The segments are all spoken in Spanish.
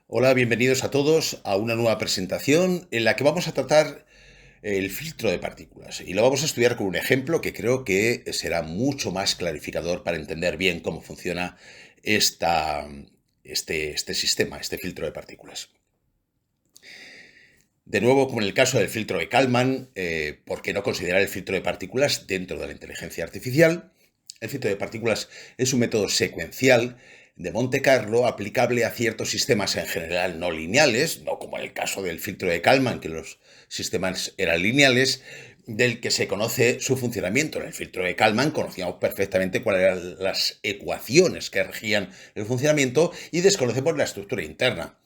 Hola, bienvenidos a todos a una nueva presentación en la que vamos a tratar el filtro de partículas y lo vamos a estudiar con un ejemplo que creo que será mucho más clarificador para entender bien cómo funciona este sistema, este filtro de partículas. De nuevo, como en el caso del filtro de Kalman, ¿por qué no considerar el filtro de partículas dentro de la inteligencia artificial? El filtro de partículas es un método secuencial de Monte Carlo aplicable a ciertos sistemas en general no lineales, no como en el caso del filtro de Kalman, que los sistemas eran lineales, del que se conoce su funcionamiento. En el filtro de Kalman conocíamos perfectamente cuáles eran las ecuaciones que regían el funcionamiento y desconocemos la estructura interna,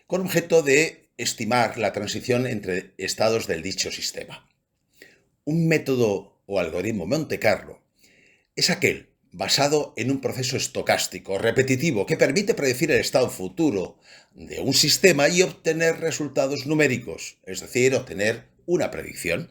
con objeto de estimar la transición entre estados del dicho sistema. Un método o algoritmo Monte Carlo es aquel basado en un proceso estocástico repetitivo que permite predecir el estado futuro de un sistema y obtener resultados numéricos, es decir, obtener una predicción.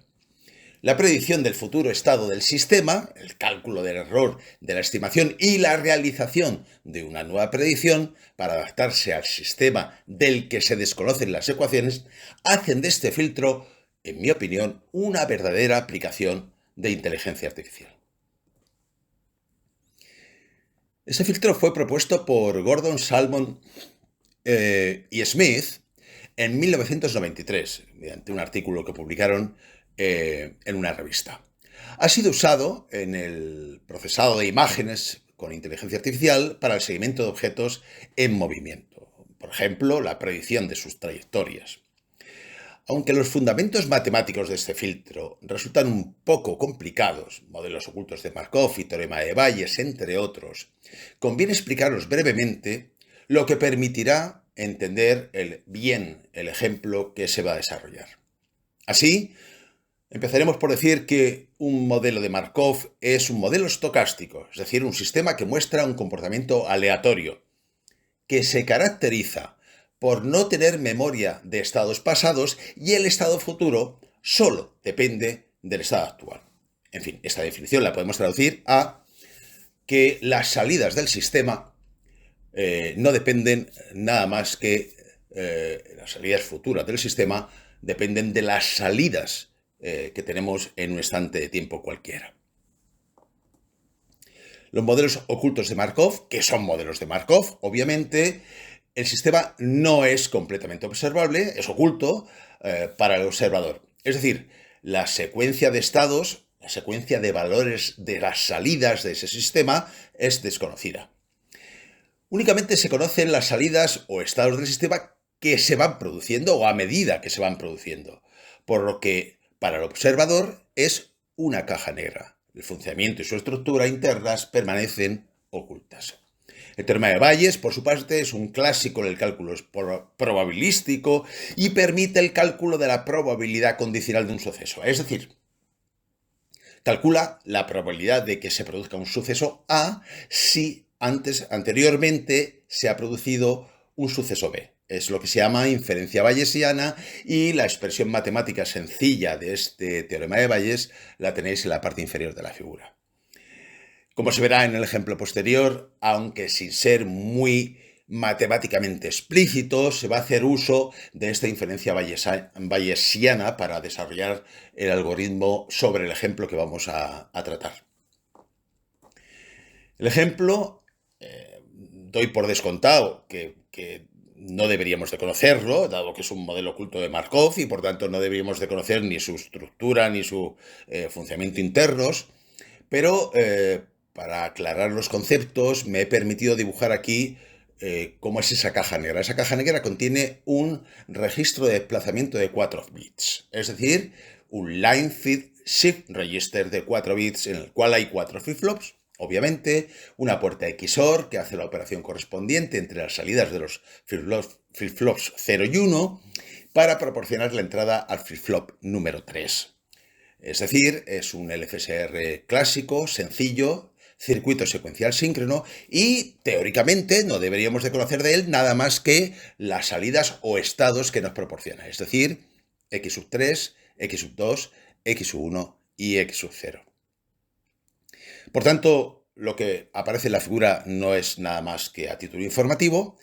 La predicción del futuro estado del sistema, el cálculo del error de la estimación y la realización de una nueva predicción para adaptarse al sistema del que se desconocen las ecuaciones, hacen de este filtro, en mi opinión, una verdadera aplicación de inteligencia artificial. Ese filtro fue propuesto por Gordon, Salmon y Smith en 1993, mediante un artículo que publicaron en una revista. Ha sido usado en el procesado de imágenes con inteligencia artificial para el seguimiento de objetos en movimiento. Por ejemplo, la predicción de sus trayectorias. Aunque los fundamentos matemáticos de este filtro resultan un poco complicados, modelos ocultos de Markov y teorema de Bayes, entre otros, conviene explicarlos brevemente, lo que permitirá entender bien el ejemplo que se va a desarrollar. Así, empezaremos por decir que un modelo de Markov es un modelo estocástico, es decir, un sistema que muestra un comportamiento aleatorio, que se caracteriza por no tener memoria de estados pasados y el estado futuro solo depende del estado actual. En fin, esta definición la podemos traducir a que las salidas del sistema no dependen nada más que las salidas futuras del sistema dependen de las salidas que tenemos en un instante de tiempo cualquiera. Los modelos ocultos de Markov, que son modelos de Markov, obviamente, el sistema no es completamente observable, es oculto para el observador. Es decir, la secuencia de estados, la secuencia de valores de las salidas de ese sistema es desconocida. Únicamente se conocen las salidas o estados del sistema que se van produciendo o a medida que se van produciendo, por lo que para el observador es una caja negra. El funcionamiento y su estructura internas permanecen ocultas. El teorema de Bayes, por su parte, es un clásico en el cálculo probabilístico y permite el cálculo de la probabilidad condicional de un suceso. Es decir, calcula la probabilidad de que se produzca un suceso A si anteriormente se ha producido un suceso B. Es lo que se llama inferencia bayesiana y la expresión matemática sencilla de este teorema de Bayes la tenéis en la parte inferior de la figura. Como se verá en el ejemplo posterior, aunque sin ser muy matemáticamente explícito, se va a hacer uso de esta inferencia bayesiana para desarrollar el algoritmo sobre el ejemplo que vamos a tratar. El ejemplo, doy por descontado que no deberíamos de conocerlo, dado que es un modelo oculto de Markov y por tanto no deberíamos de conocer ni su estructura ni su funcionamiento internos, pero para aclarar los conceptos me he permitido dibujar aquí cómo es esa caja negra. Esa caja negra contiene un registro de desplazamiento de 4 bits, es decir, un line feed shift register de 4 bits en el cual hay 4 flip-flops. Obviamente, una puerta XOR que hace la operación correspondiente entre las salidas de los flip-flops 0 y 1 para proporcionar la entrada al flip-flop número 3. Es decir, es un LFSR clásico, sencillo, circuito secuencial síncrono y teóricamente no deberíamos de conocer de él nada más que las salidas o estados que nos proporciona, es decir, X3, X2, X1 y X0. Por tanto, lo que aparece en la figura no es nada más que a título informativo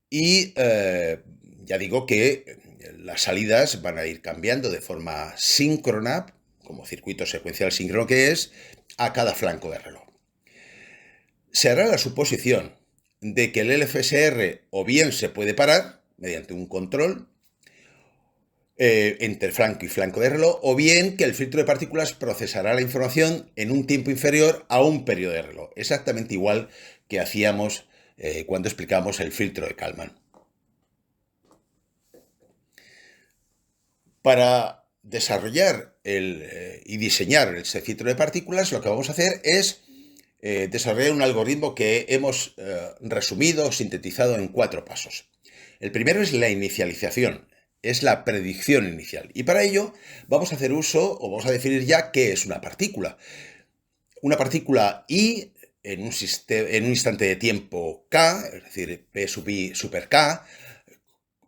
Y ya digo que las salidas van a ir cambiando de forma síncrona, como circuito secuencial síncrono que es, a cada flanco de reloj. Se hará la suposición de que el LFSR o bien se puede parar mediante un control entre flanco y flanco de reloj, o bien que el filtro de partículas procesará la información en un tiempo inferior a un periodo de reloj, exactamente igual que hacíamos cuando explicamos el filtro de Kalman. Para desarrollar y diseñar ese filtro de partículas, lo que vamos a hacer es desarrollar un algoritmo que hemos resumido, sintetizado en 4 pasos. El primero es la inicialización, es la predicción inicial. Y para ello vamos a hacer uso, o vamos a definir ya qué es una partícula. Una partícula I en un instante de tiempo K, es decir, P sub I super K,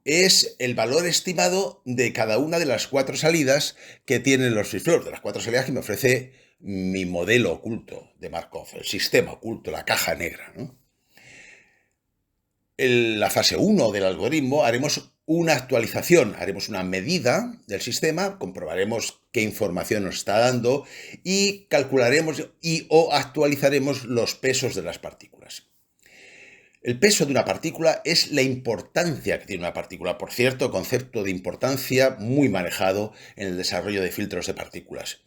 es el valor estimado de cada una de las 4 salidas que tienen los flip-flops, de las 4 salidas que me ofrece mi modelo oculto de Markov, el sistema oculto, la caja negra, ¿no? En la fase 1 del algoritmo haremos una actualización, haremos una medida del sistema, comprobaremos qué información nos está dando y calcularemos o actualizaremos los pesos de las partículas. El peso de una partícula es la importancia que tiene una partícula. Por cierto, concepto de importancia muy manejado en el desarrollo de filtros de partículas.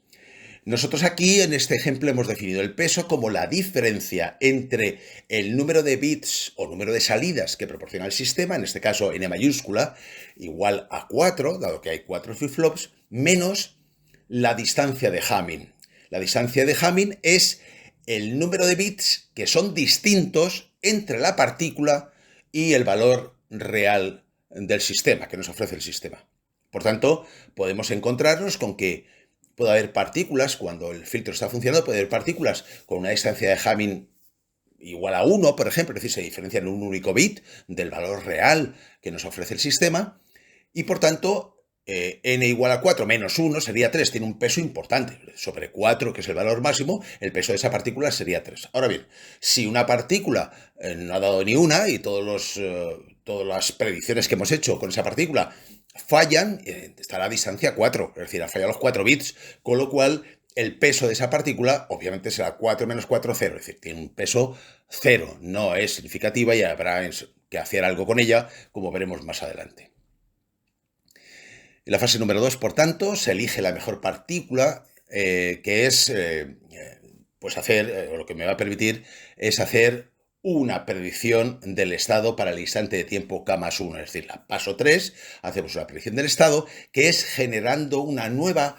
Nosotros aquí en este ejemplo hemos definido el peso como la diferencia entre el número de bits o número de salidas que proporciona el sistema, en este caso n mayúscula, igual a 4, dado que hay 4 flip-flops, menos la distancia de Hamming. La distancia de Hamming es el número de bits que son distintos entre la partícula y el valor real del sistema, que nos ofrece el sistema. Por tanto, podemos encontrarnos con que puede haber partículas, cuando el filtro está funcionando, puede haber partículas con una distancia de Hamming igual a 1, por ejemplo, es decir, se diferencian un único bit del valor real que nos ofrece el sistema, y por tanto, n igual a 4 menos 1 sería 3, tiene un peso importante. Sobre 4, que es el valor máximo, el peso de esa partícula sería 3. Ahora bien, si una partícula no ha dado ni una y todas las predicciones que hemos hecho con esa partícula fallan, estará a distancia 4, es decir, ha fallado los 4 bits, con lo cual el peso de esa partícula obviamente será 4 menos 4, 0, es decir, tiene un peso 0, no es significativa y habrá que hacer algo con ella, como veremos más adelante. En la fase número 2, por tanto, se elige la mejor partícula, que es pues hacer, o lo que me va a permitir es hacer una predicción del estado para el instante de tiempo K más 1, es decir, la paso 3, hacemos una predicción del estado, que es generando una nueva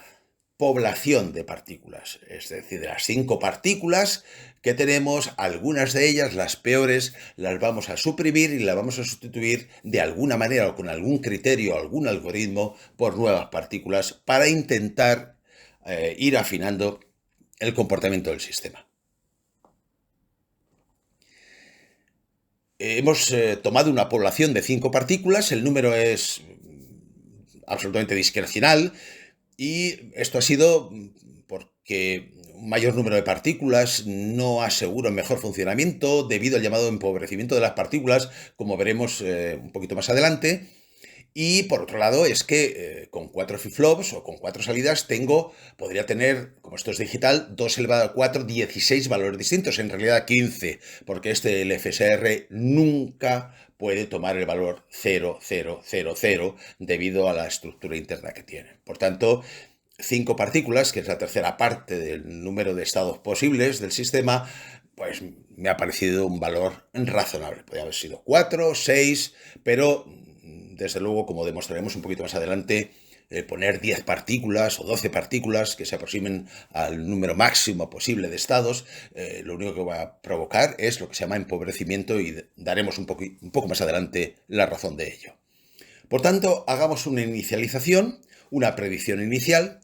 población de partículas, es decir, de las 5 partículas que tenemos, algunas de ellas, las peores, las vamos a suprimir y las vamos a sustituir de alguna manera o con algún criterio o algún algoritmo por nuevas partículas para intentar ir afinando el comportamiento del sistema. Hemos tomado una población de 5 partículas, el número es absolutamente discrecional, y esto ha sido porque un mayor número de partículas no asegura un mejor funcionamiento debido al llamado empobrecimiento de las partículas, como veremos un poquito más adelante. Y por otro lado es que con 4 flip-flops o con 4 salidas podría tener, como esto es digital, 2 elevado a 4, 16 valores distintos, en realidad 15, porque este LFSR nunca puede tomar el valor 0, 0, 0, 0 debido a la estructura interna que tiene. Por tanto, 5 partículas, que es la tercera parte del número de estados posibles del sistema, pues me ha parecido un valor razonable. Podría haber sido 4, 6, pero desde luego, como demostraremos un poquito más adelante, poner 10 partículas o 12 partículas que se aproximen al número máximo posible de estados, lo único que va a provocar es lo que se llama empobrecimiento y daremos un poco más adelante la razón de ello. Por tanto, hagamos una inicialización, una predicción inicial,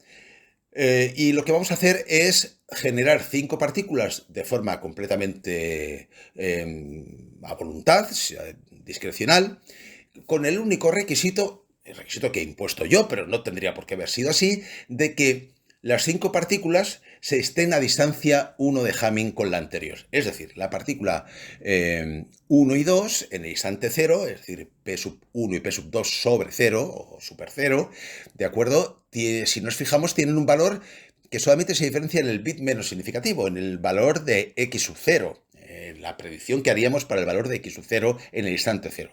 y lo que vamos a hacer es generar 5 partículas de forma completamente a voluntad, discrecional, con el único requisito, el requisito que he impuesto yo, pero no tendría por qué haber sido así, de que las 5 partículas se estén a distancia 1 de Hamming con la anterior. Es decir, la partícula 1 y 2 en el instante 0, es decir, P sub 1 y P sub 2 sobre 0 o super 0, ¿de acuerdo? Si nos fijamos, tienen un valor que solamente se diferencia en el bit menos significativo, en el valor de x sub 0. La predicción que haríamos para el valor de x sub 0 en el instante 0.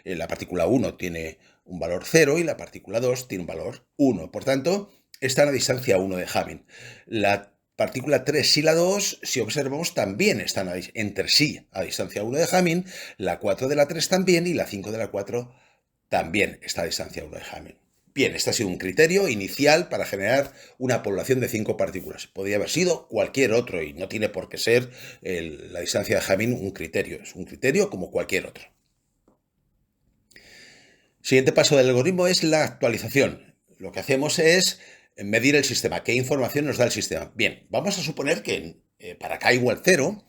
La partícula 1 tiene un valor 0 y la partícula 2 tiene un valor 1. Por tanto, están a distancia 1 de Hamming. La partícula 3 y la 2, si observamos, también están entre sí a distancia 1 de Hamming. La 4 de la 3 también y la 5 de la 4 también está a distancia 1 de Hamming. Bien, este ha sido un criterio inicial para generar una población de 5 partículas. Podría haber sido cualquier otro y no tiene por qué ser la distancia de Hamming un criterio. Es un criterio como cualquier otro. Siguiente paso del algoritmo es la actualización. Lo que hacemos es medir el sistema. ¿Qué información nos da el sistema? Bien, vamos a suponer que para k igual 0,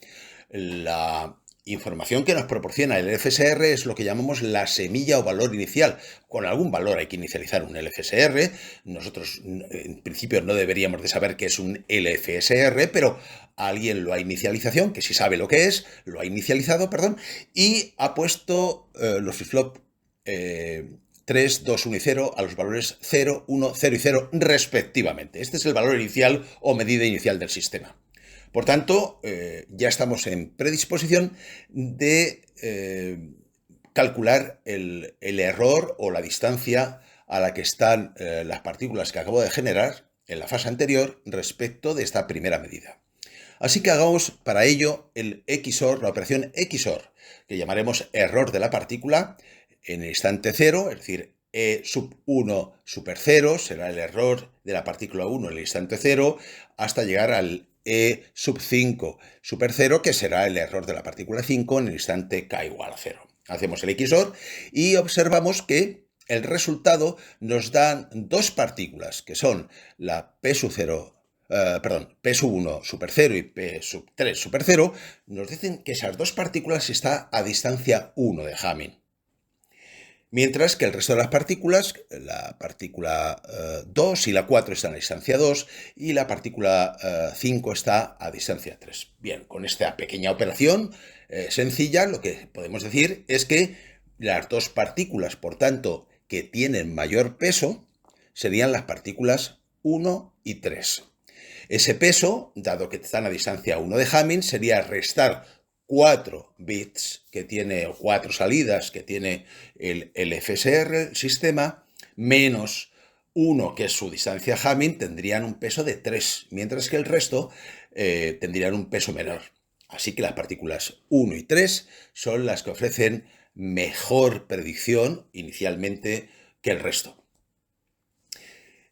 la información que nos proporciona el LFSR es lo que llamamos la semilla o valor inicial. Con algún valor hay que inicializar un LFSR. Nosotros en principio no deberíamos de saber qué es un LFSR, pero alguien lo ha inicialización, que sí sabe lo que es, lo ha inicializado, perdón, y ha puesto los flip-flop 3, 2, 1 y 0 a los valores 0, 1, 0 y 0 respectivamente. Este es el valor inicial o medida inicial del sistema. Por tanto, ya estamos en predisposición de calcular el error o la distancia a la que están las partículas que acabo de generar en la fase anterior respecto de esta primera medida. Así que hagamos para ello el XOR, la operación XOR, que llamaremos error de la partícula en el instante 0, es decir, E sub 1 super 0 será el error de la partícula 1 en el instante 0, hasta llegar al E sub 5 super 0, que será el error de la partícula 5 en el instante k igual a 0. Hacemos el XOR y observamos que el resultado nos dan dos partículas, que son la P sub 0, P sub 1 super 0 y P sub 3 super 0, nos dicen que esas dos partículas están a distancia 1 de Hamming. Mientras que el resto de las partículas, la partícula 2 y la 4 están a distancia 2 y la partícula 5 está a distancia 3. Bien, con esta pequeña operación sencilla, lo que podemos decir es que las dos partículas, por tanto, que tienen mayor peso, serían las partículas 1 y 3. Ese peso, dado que están a distancia 1 de Hamming, sería restar 4 bits que tiene, o 4 salidas que tiene el FSR, el sistema, menos 1 que es su distancia Hamming, tendrían un peso de 3, mientras que el resto tendrían un peso menor. Así que las partículas 1 y 3 son las que ofrecen mejor predicción inicialmente que el resto.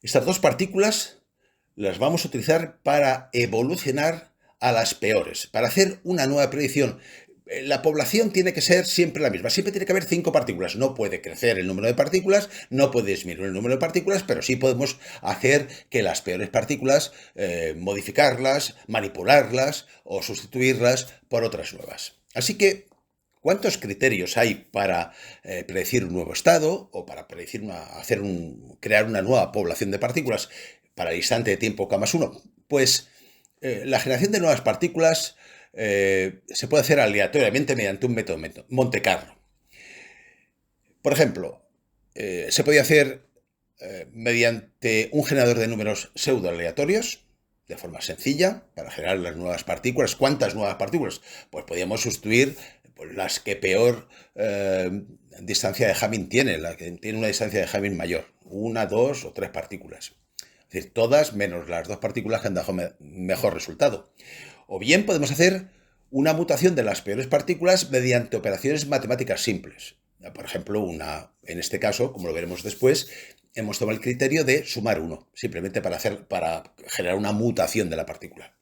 Estas dos partículas las vamos a utilizar para evolucionar a las peores, para hacer una nueva predicción. La población tiene que ser siempre la misma, siempre tiene que haber 5 partículas. No puede crecer el número de partículas, no puede disminuir el número de partículas, pero sí podemos hacer que las peores partículas, modificarlas, manipularlas o sustituirlas por otras nuevas. Así que, ¿cuántos criterios hay para predecir un nuevo estado o para predecir crear una nueva población de partículas para el instante de tiempo k+1? Pues la generación de nuevas partículas se puede hacer aleatoriamente mediante un método Monte Carlo. Por ejemplo, se podía hacer mediante un generador de números pseudo aleatorios, de forma sencilla, para generar las nuevas partículas. ¿Cuántas nuevas partículas? Pues podíamos sustituir las que peor distancia de Hamming tiene, la que tiene una distancia de Hamming mayor, 1, 2 o 3 partículas. Es decir, todas menos las dos partículas que han dado mejor resultado. O bien podemos hacer una mutación de las peores partículas mediante operaciones matemáticas simples. Por ejemplo, en este caso, como lo veremos después, hemos tomado el criterio de sumar 1, simplemente para generar una mutación de la partícula.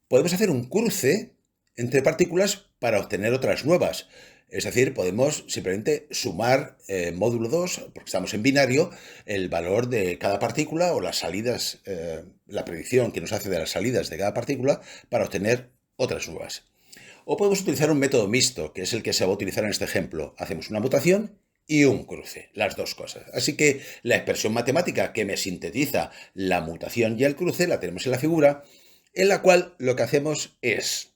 Podemos hacer un cruce entre partículas para obtener otras nuevas. Es decir, podemos simplemente sumar módulo 2, porque estamos en binario, el valor de cada partícula o las salidas, la predicción que nos hace de las salidas de cada partícula para obtener otras nuevas. O podemos utilizar un método mixto, que es el que se va a utilizar en este ejemplo. Hacemos una mutación y un cruce, las dos cosas. Así que la expresión matemática que me sintetiza la mutación y el cruce la tenemos en la figura, en la cual lo que hacemos es,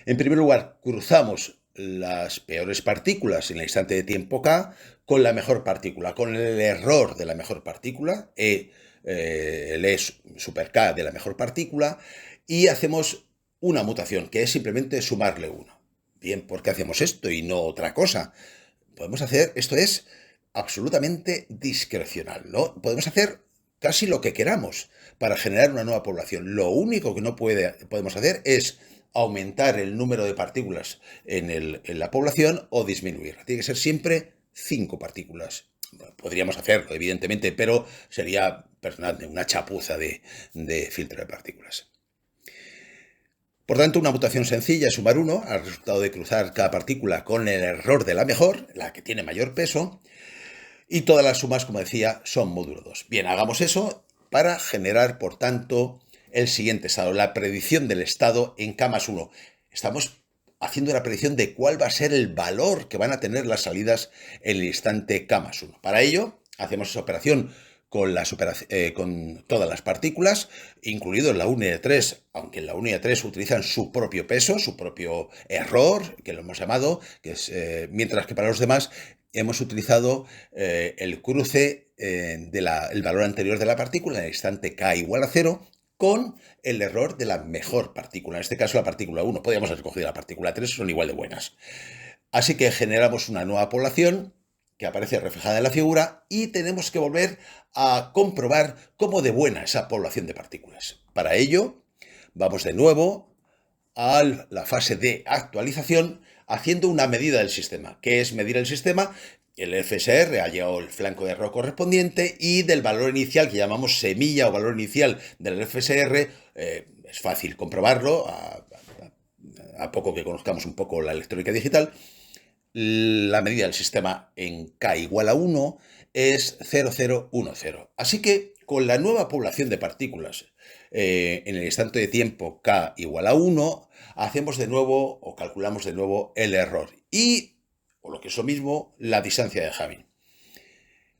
en primer lugar, cruzamos las peores partículas en el instante de tiempo k con la mejor partícula, con el error de la mejor partícula, el E super k de la mejor partícula, y hacemos una mutación, que es simplemente sumarle 1. Bien, ¿por qué hacemos esto y no otra cosa? Podemos hacer, esto es absolutamente discrecional, ¿no? Podemos hacer casi lo que queramos para generar una nueva población. Lo único que no podemos hacer es aumentar el número de partículas en la población o disminuirla. Tiene que ser siempre 5 partículas. Bueno, podríamos hacerlo, evidentemente, pero sería, perdonadme, una chapuza de filtro de partículas. Por tanto, una mutación sencilla es sumar 1 al resultado de cruzar cada partícula con el error de la mejor, la que tiene mayor peso, y todas las sumas, como decía, son módulo 2. Bien, hagamos eso para generar, por tanto, el siguiente estado, la predicción del estado en K más 1. Estamos haciendo la predicción de cuál va a ser el valor que van a tener las salidas en el instante K más 1. Para ello, hacemos esa operación con todas las partículas, incluido la 1 y la 3, aunque en la 1 y la 3 utilizan su propio peso, su propio error, que lo hemos llamado, que es, mientras que para los demás hemos utilizado el cruce del valor anterior de la partícula en el instante k igual a 0 con el error de la mejor partícula, en este caso la partícula 1. Podríamos haber cogido la partícula 3, son igual de buenas. Así que generamos una nueva población que aparece reflejada en la figura y tenemos que volver a comprobar cómo de buena esa población de partículas. Para ello, vamos de nuevo a la fase de actualización haciendo una medida del sistema. ¿Qué es medir el sistema? El FSR ha llegado el flanco de error correspondiente y del valor inicial, que llamamos semilla o valor inicial del FSR, es fácil comprobarlo, a poco que conozcamos un poco la electrónica digital. La medida del sistema en k igual a 1 es 0010. Así que con la nueva población de partículas en el instante de tiempo k igual a 1, hacemos de nuevo o calculamos de nuevo el error y, o lo que es lo mismo, la distancia de Hamming.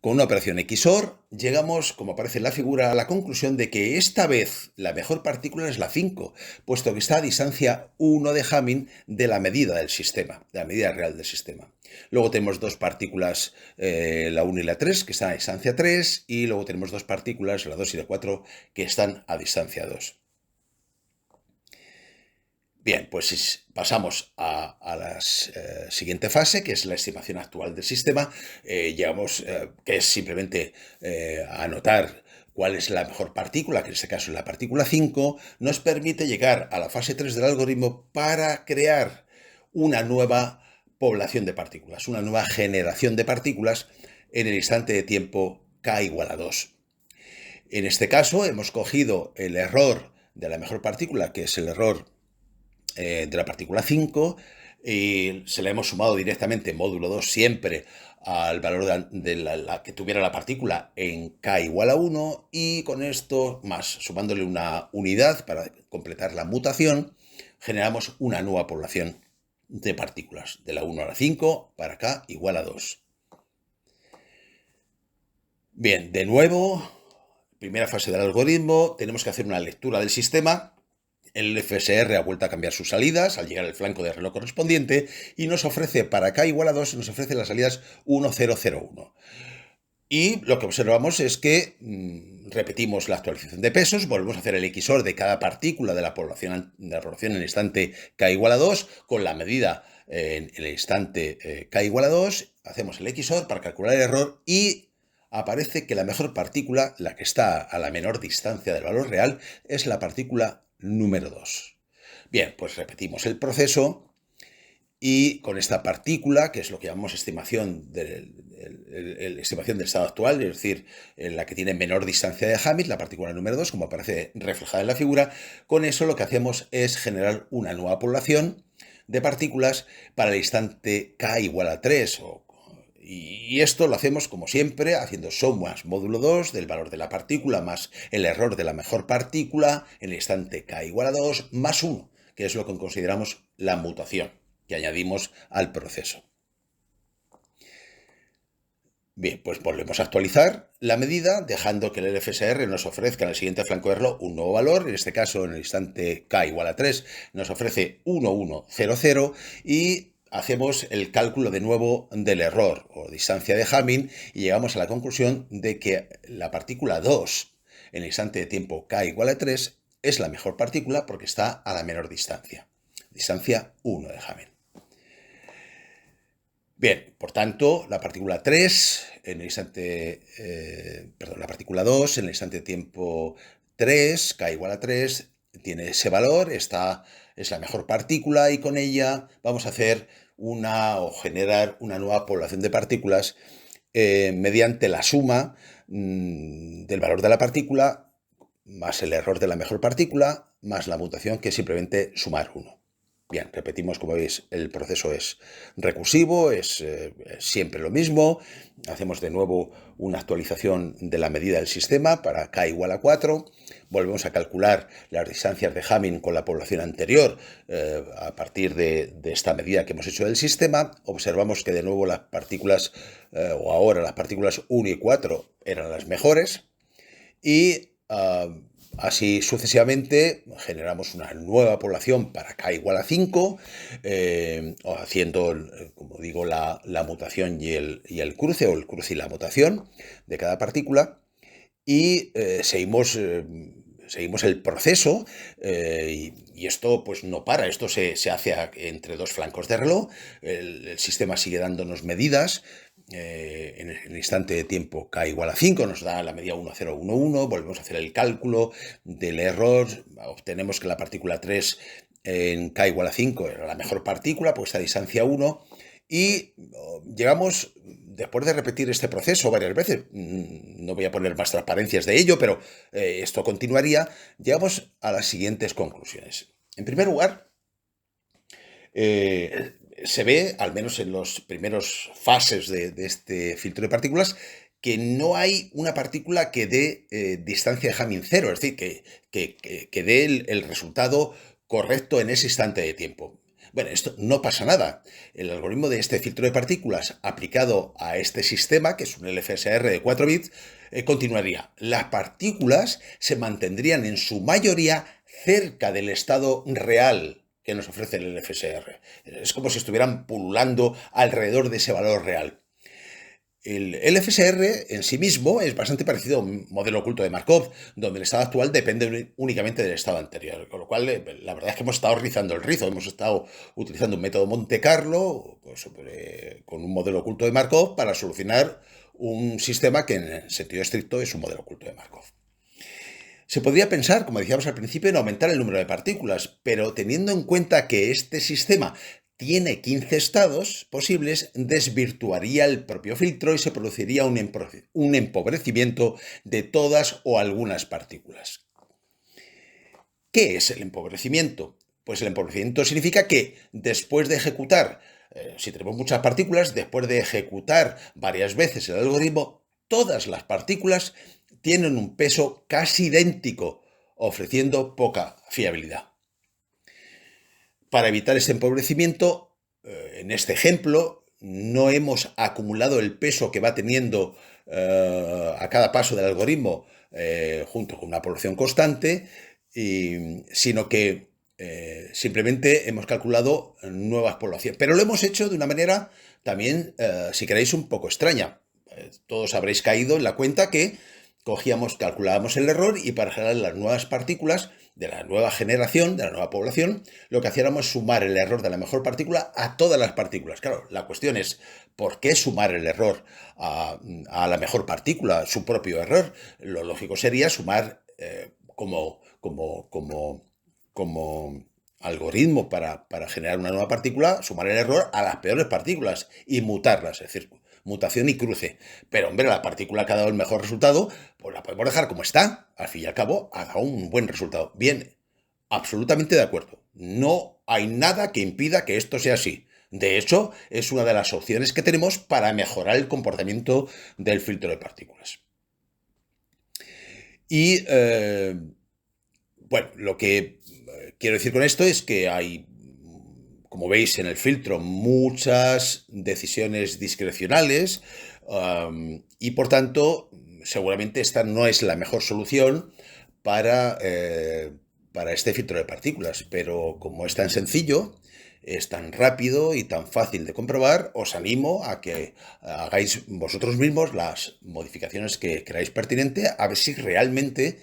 Con una operación XOR llegamos, como aparece en la figura, a la conclusión de que esta vez la mejor partícula es la 5, puesto que está a distancia 1 de Hamming de la medida del sistema, de la medida real del sistema. Luego tenemos dos partículas, la 1 y la 3, que están a distancia 3, y luego tenemos dos partículas, la 2 y la 4, que están a distancia 2. Bien, pues pasamos a la siguiente fase, que es la estimación actual del sistema. Llegamos, que es simplemente anotar cuál es la mejor partícula, que en este caso es la partícula 5, nos permite llegar a la fase 3 del algoritmo para crear una nueva población de partículas, una nueva generación de partículas en el instante de tiempo k igual a 2. En este caso hemos cogido el error de la mejor partícula, que es el error de la partícula 5, y se la hemos sumado directamente módulo 2 siempre al valor de la que tuviera la partícula en k igual a 1, y con esto, más sumándole una unidad para completar la mutación, generamos una nueva población de partículas, de la 1 a la 5 para k igual a 2. Bien, de nuevo, primera fase del algoritmo, tenemos que hacer una lectura del sistema. El FSR ha vuelto a cambiar sus salidas al llegar al flanco de reloj correspondiente y nos ofrece para k igual a 2, nos ofrece las salidas 1001. Y lo que observamos es que repetimos la actualización de pesos, volvemos a hacer el XOR de cada partícula de la población en el instante k igual a 2 con la medida en el instante k igual a 2, hacemos el XOR para calcular el error y aparece que la mejor partícula, la que está a la menor distancia del valor real, es la partícula número 2. Bien, pues repetimos el proceso y con esta partícula, que es lo que llamamos estimación del estado actual, es decir, la que tiene menor distancia de Hamming, la partícula número 2, como aparece reflejada en la figura, con eso lo que hacemos es generar una nueva población de partículas para el instante k igual a 3 y esto lo hacemos como siempre, haciendo sumas módulo 2 del valor de la partícula más el error de la mejor partícula en el instante k igual a 2 más 1, que es lo que consideramos la mutación que añadimos al proceso. Bien, pues volvemos a actualizar la medida, dejando que el LFSR nos ofrezca en el siguiente flanco de reloj un nuevo valor. En este caso, en el instante k igual a 3, nos ofrece 1100 y hacemos el cálculo de nuevo del error o distancia de Hamming y llegamos a la conclusión de que la partícula 2 en el instante de tiempo k igual a 3 es la mejor partícula porque está a la menor distancia. Distancia 1 de Hamming. Bien, por tanto, la partícula 3 en el instante, la partícula 2 en el instante de tiempo 3, k igual a 3, tiene ese valor, es la mejor partícula y con ella vamos a hacer generar una nueva población de partículas mediante la suma del valor de la partícula más el error de la mejor partícula más la mutación, que es simplemente sumar 1. Bien, repetimos, como veis, el proceso es recursivo, es siempre lo mismo. Hacemos de nuevo una actualización de la medida del sistema para k igual a 4. Volvemos a calcular las distancias de Hamming con la población anterior a partir de esta medida que hemos hecho del sistema. Observamos que de nuevo las partículas, o ahora las partículas 1 y 4 eran las mejores. Y así sucesivamente generamos una nueva población para k igual a 5, haciendo, como digo, la mutación y el cruce, o el cruce y la mutación de cada partícula, y seguimos el proceso, y esto pues no para, esto se hace entre dos flancos de reloj, el sistema sigue dándonos medidas. En el instante de tiempo k igual a 5 nos da la medida 1011, volvemos a hacer el cálculo del error, obtenemos que la partícula 3 en k igual a 5 era la mejor partícula, pues está a distancia 1, y llegamos, después de repetir este proceso varias veces, no voy a poner más transparencias de ello, pero esto continuaría, llegamos a las siguientes conclusiones. En primer lugar, se ve, al menos en los primeros fases de este filtro de partículas, que no hay una partícula que dé distancia de Hamming cero, es decir, que dé el resultado correcto en ese instante de tiempo. Bueno, esto no pasa nada. El algoritmo de este filtro de partículas aplicado a este sistema, que es un LFSR de 4 bits, continuaría. Las partículas se mantendrían en su mayoría cerca del estado real que nos ofrece el LFSR. Es como si estuvieran pululando alrededor de ese valor real. El LFSR en sí mismo es bastante parecido a un modelo oculto de Markov, donde el estado actual depende únicamente del estado anterior, con lo cual la verdad es que hemos estado rizando el rizo, hemos estado utilizando un método Monte Carlo pues, con un modelo oculto de Markov para solucionar un sistema que en sentido estricto es un modelo oculto de Markov. Se podría pensar, como decíamos al principio, en aumentar el número de partículas, pero teniendo en cuenta que este sistema tiene 15 estados posibles, desvirtuaría el propio filtro y se produciría un empobrecimiento de todas o algunas partículas. ¿Qué es el empobrecimiento? Pues el empobrecimiento significa que después de ejecutar, si tenemos muchas partículas, después de ejecutar varias veces el algoritmo, todas las partículas tienen un peso casi idéntico, ofreciendo poca fiabilidad. Para evitar ese empobrecimiento, en este ejemplo, no hemos acumulado el peso que va teniendo a cada paso del algoritmo junto con una población constante, sino que simplemente hemos calculado nuevas poblaciones. Pero lo hemos hecho de una manera también, si queréis, un poco extraña. Todos habréis caído en la cuenta que calculábamos el error y para generar las nuevas partículas de la nueva generación, de la nueva población, lo que hacíamos es sumar el error de la mejor partícula a todas las partículas. Claro, la cuestión es, ¿por qué sumar el error a la mejor partícula, su propio error? Lo lógico sería sumar como algoritmo para generar una nueva partícula, sumar el error a las peores partículas y mutarlas, es decir, mutación y cruce. Pero, hombre, la partícula que ha dado el mejor resultado, pues la podemos dejar como está. Al fin y al cabo, ha dado un buen resultado. Bien, absolutamente de acuerdo. No hay nada que impida que esto sea así. De hecho, es una de las opciones que tenemos para mejorar el comportamiento del filtro de partículas. Y, bueno, lo que quiero decir con esto es que hay, como veis en el filtro, muchas decisiones discrecionales y por tanto, seguramente esta no es la mejor solución para este filtro de partículas, pero como es tan sencillo, es tan rápido y tan fácil de comprobar, os animo a que hagáis vosotros mismos las modificaciones que creáis pertinente, a ver si realmente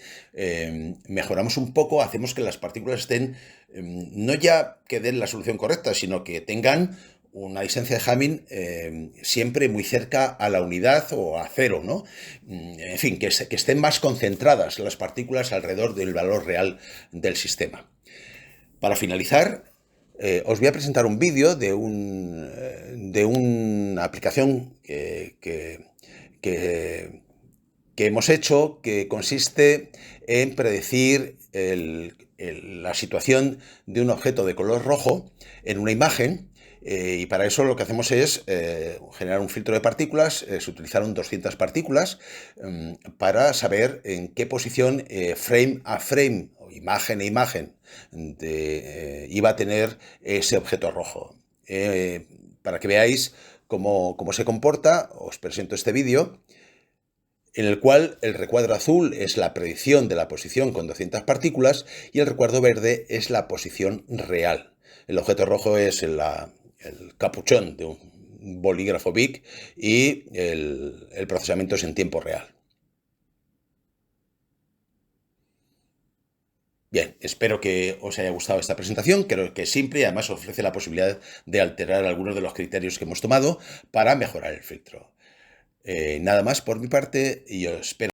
mejoramos un poco, hacemos que las partículas estén, no ya que den la solución correcta, sino que tengan una distancia de Hamming siempre muy cerca a la unidad o a cero, ¿no? En fin, que estén más concentradas las partículas alrededor del valor real del sistema. Para finalizar, os voy a presentar un vídeo de una aplicación que hemos hecho, que consiste en predecir la situación de un objeto de color rojo en una imagen. Y para eso lo que hacemos es generar un filtro de partículas. Se utilizaron 200 partículas para saber en qué posición, frame a frame, o imagen a imagen, iba a tener ese objeto rojo. Para que veáis cómo se comporta, os presento este vídeo, en el cual el recuadro azul es la predicción de la posición con 200 partículas y el recuadro verde es la posición real. El objeto rojo es el capuchón de un bolígrafo Bic y el procesamiento es en tiempo real. Bien, espero que os haya gustado esta presentación. Creo que es simple y además ofrece la posibilidad de alterar algunos de los criterios que hemos tomado para mejorar el filtro. Nada más por mi parte y os espero.